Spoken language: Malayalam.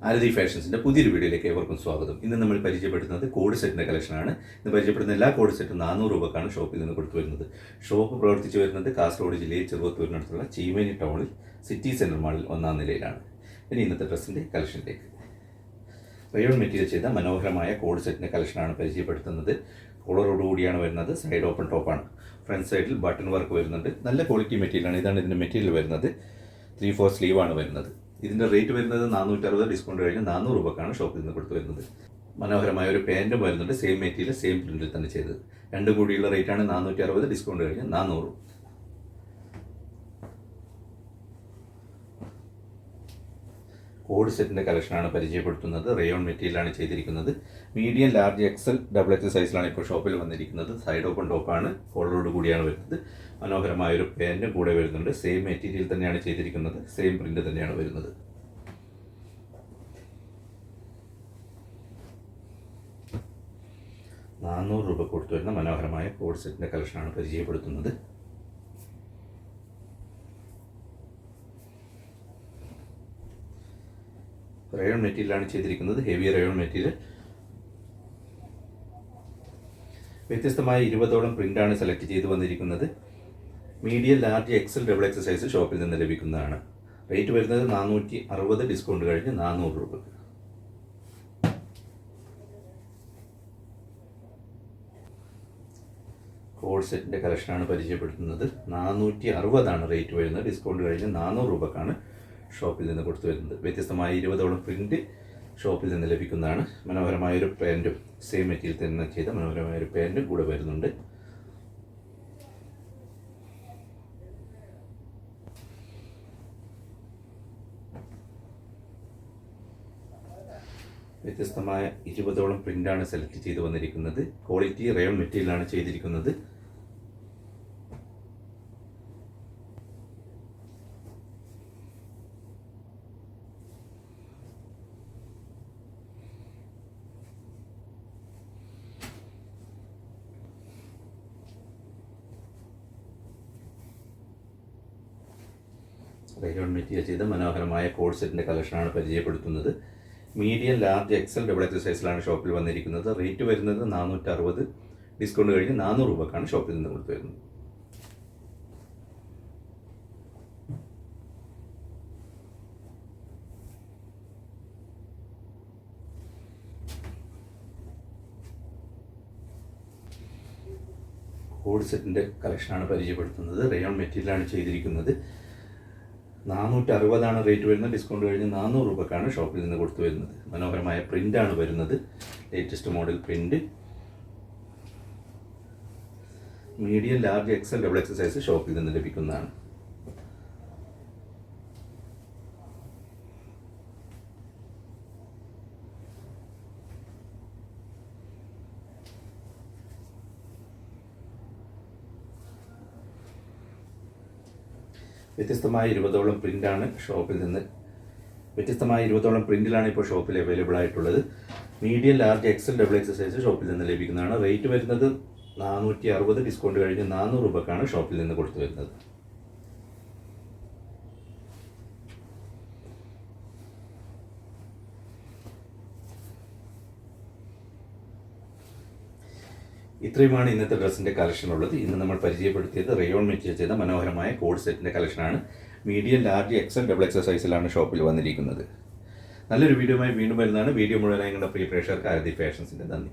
ആരതി ഫാഷൻസിൻ്റെ പുതിയൊരു വീഡിയോയിലേക്ക് ഏവർക്കും സ്വാഗതം. ഇന്ന് നമ്മൾ പരിചയപ്പെടുത്തുന്നത് കോഡ് സെറ്റിൻ്റെ കളക്ഷനാണ്. ഇന്ന് പരിചയപ്പെടുന്ന എല്ലാ കോഡ് സെറ്റും 400 രൂപക്കാണ് ഷോപ്പിൽ നിന്ന് കൊടുത്തു വരുന്നത്. ഷോപ്പ് പ്രവർത്തിച്ചു വരുന്നത് കാസർഗോഡ് ജില്ലയിൽ ചെറുവത്തൂരിനടുത്തുള്ള ചീമേനി ടൗണിൽ സിറ്റി സെൻട്രൽ മാളിൽ 1-ാം നിലയിലാണ്. ഇനി ഇന്നത്തെ ഡ്രസ്സിൻ്റെ കളക്ഷനിലേക്ക്. റയോൺ മെറ്റീരിയൽ ചെയ്ത മനോഹരമായ കോഡ് സെറ്റിൻ്റെ കളക്ഷനാണ് പരിചയപ്പെടുത്തുന്നത്. കോളറോടുകൂടിയാണ് വരുന്നത്. സൈഡ് ഓപ്പൺ ടോപ്പാണ്. ഫ്രണ്ട് സൈഡിൽ ബട്ടൺ വർക്ക് വരുന്നുണ്ട്. നല്ല ക്വാളിറ്റി മെറ്റീരിയലാണ്. ഇതാണ് ഇതിൻ്റെ മെറ്റീരിയൽ വരുന്നത്. 3/4 സ്ലീവാണ് വരുന്നത്. ഇതിൻ്റെ റേറ്റ് വരുന്നത് 460, ഡിസ്കൗണ്ട് കഴിഞ്ഞ് 400 രൂപക്കാണ് ഷോപ്പിൽ നിന്ന് കൊടുത്തു വരുന്നത്. മനോഹരമായ ഒരു പാൻറ്റും വരുന്നുണ്ട്. സെയിം മെറ്റീരിയൽ സെയിം പ്രിൻറ്റിൽ തന്നെ ചെയ്തത്. രണ്ടും കൂടിയുള്ള റേറ്റാണ് 460, ഡിസ്കൗണ്ട് കഴിഞ്ഞ് 400. കോഡ് സെറ്റിൻ്റെ കളക്ഷനാണ് പരിചയപ്പെടുത്തുന്നത്. റയോൺ മെറ്റീരിയലാണ് ചെയ്തിരിക്കുന്നത്. മീഡിയം, ലാർജ്, എക്സൽ, XXL സൈസിലാണ് ഇപ്പോൾ ഷോപ്പിൽ വന്നിരിക്കുന്നത്. സൈഡ് ഓപ്പൺ ടോപ്പാണ്. കോളറോട് കൂടിയാണ് വരുന്നത്. മനോഹരമായൊരു പാൻറ്റും കൂടെ വരുന്നുണ്ട്. സെയിം മെറ്റീരിയൽ തന്നെയാണ് ചെയ്തിരിക്കുന്നത്. സെയിം പ്രിൻ്റ് തന്നെയാണ് വരുന്നത്. ₹400 കൊടുത്തു വരുന്ന മനോഹരമായ കോഡ് സെറ്റിൻ്റെ കളക്ഷനാണ് പരിചയപ്പെടുത്തുന്നത്. റയോൺ മെറ്റീരിയലാണ് ചെയ്തിരിക്കുന്നത്. Heavy rayon material. വ്യത്യസ്തമായ 20ഓളം പ്രിൻ്റാണ് സെലക്ട് ചെയ്ത് വന്നിരിക്കുന്നത്. മീഡിയം, ലാർജ്, XXL സൈസ് ഷോപ്പിൽ നിന്ന് ലഭിക്കുന്നതാണ്. റേറ്റ് വരുന്നത് 460, ഡിസ്കൗണ്ട് കഴിഞ്ഞ് 400 രൂപ. കോഡ് സെറ്റിൻ്റെ കളക്ഷനാണ് പരിചയപ്പെടുത്തുന്നത്. 460 റേറ്റ് വരുന്നത്. ഡിസ്കൗണ്ട് കഴിഞ്ഞ് 400 രൂപക്കാണ് ഷോപ്പിൽ നിന്ന് കൊടുത്തു വരുന്നത്. വ്യത്യസ്തമായ 20ഓളം പ്രിൻ്റ് ഷോപ്പിൽ നിന്ന് ലഭിക്കുന്നതാണ്. മനോഹരമായൊരു പാൻറ്റും സെയിം മെറ്റീരിയൽ തന്നെ ചെയ്ത മനോഹരമായൊരു പാൻറ്റും കൂടെ വരുന്നുണ്ട്. വ്യത്യസ്തമായ 20ഓളം പ്രിൻ്റാണ് സെലക്ട് ചെയ്ത് വന്നിരിക്കുന്നത്. ക്വാളിറ്റി റയോൺ മെറ്റീരിയലാണ് ചെയ്തിരിക്കുന്നത്. റയോൺ മെറ്റീരിയൽ ചെയ്ത മനോഹരമായ കോഡ് സെറ്റിൻ്റെ കളക്ഷനാണ് പരിചയപ്പെടുത്തുന്നത്. മീഡിയം, ലാർജ്, XXL സൈസിലാണ് ഷോപ്പിൽ വന്നിരിക്കുന്നത്. റേറ്റ് വരുന്നത് 460, ഡിസ്കൗണ്ട് കഴിഞ്ഞ് 400 രൂപക്കാണ് ഷോപ്പിൽ നിന്ന് കൊടുത്തു വരുന്നത്. കോഡ് സെറ്റിൻ്റെ കളക്ഷനാണ് പരിചയപ്പെടുത്തുന്നത്. റയോൺ മെറ്റീരിയലാണ് ചെയ്തിരിക്കുന്നത്. 460 റേറ്റ് വരുന്നത്. ഡിസ്കൗണ്ട് കഴിഞ്ഞ് 400 രൂപക്കാണ് ഷോപ്പിൽ നിന്ന് കൊടുത്തു വരുന്നത്. മനോഹരമായ പ്രിൻ്റാണ് വരുന്നത്. Latest model print. Medium, large, XXL size ഷോപ്പിൽ നിന്ന് ലഭിക്കുന്നതാണ്. വ്യത്യസ്തമായ 20ഓളം പ്രിൻ്റാണ് ഷോപ്പിൽ നിന്ന്. വ്യത്യസ്തമായ 20ഓളം പ്രിൻ്റിലാണ് ഇപ്പോൾ ഷോപ്പിൽ അവൈലബിൾ ആയിട്ടുള്ളത്. മീഡിയം, ലാർജ്, XXL സൈസ് ഷോപ്പിൽ നിന്ന് ലഭിക്കുന്നതാണ്. റേറ്റ് വരുന്നത് 460, ഡിസ്കൗണ്ട് കഴിഞ്ഞ് 400 രൂപക്കാണ് ഷോപ്പിൽ നിന്ന് കൊടുത്തു വരുന്നത്. ഇത്രയുമാണ് ഇന്നത്തെ ഡ്രസ്സിൻ്റെ കളക്ഷൻ ഉള്ളത്. ഇന്ന് നമ്മൾ പരിചയപ്പെടുത്തിയത് റയോൺ മെറ്റീരിയൽ ചെയ്ത മനോഹരമായ കോഡ് സെറ്റിൻ്റെ കളക്ഷനാണ്. മീഡിയം, ലാർജ്, XXL സൈസിലാണ് ഷോപ്പിൽ വന്നിരിക്കുന്നത്. നല്ലൊരു വീഡിയോയുമായി വീണ്ടും വരുന്നതാണ്. വീഡിയോ മുഴുവനായി കണ്ട പ്രിയ പ്രേക്ഷകർക്ക് ആരതി ഫാഷൻസിൻ്റെ നന്ദി.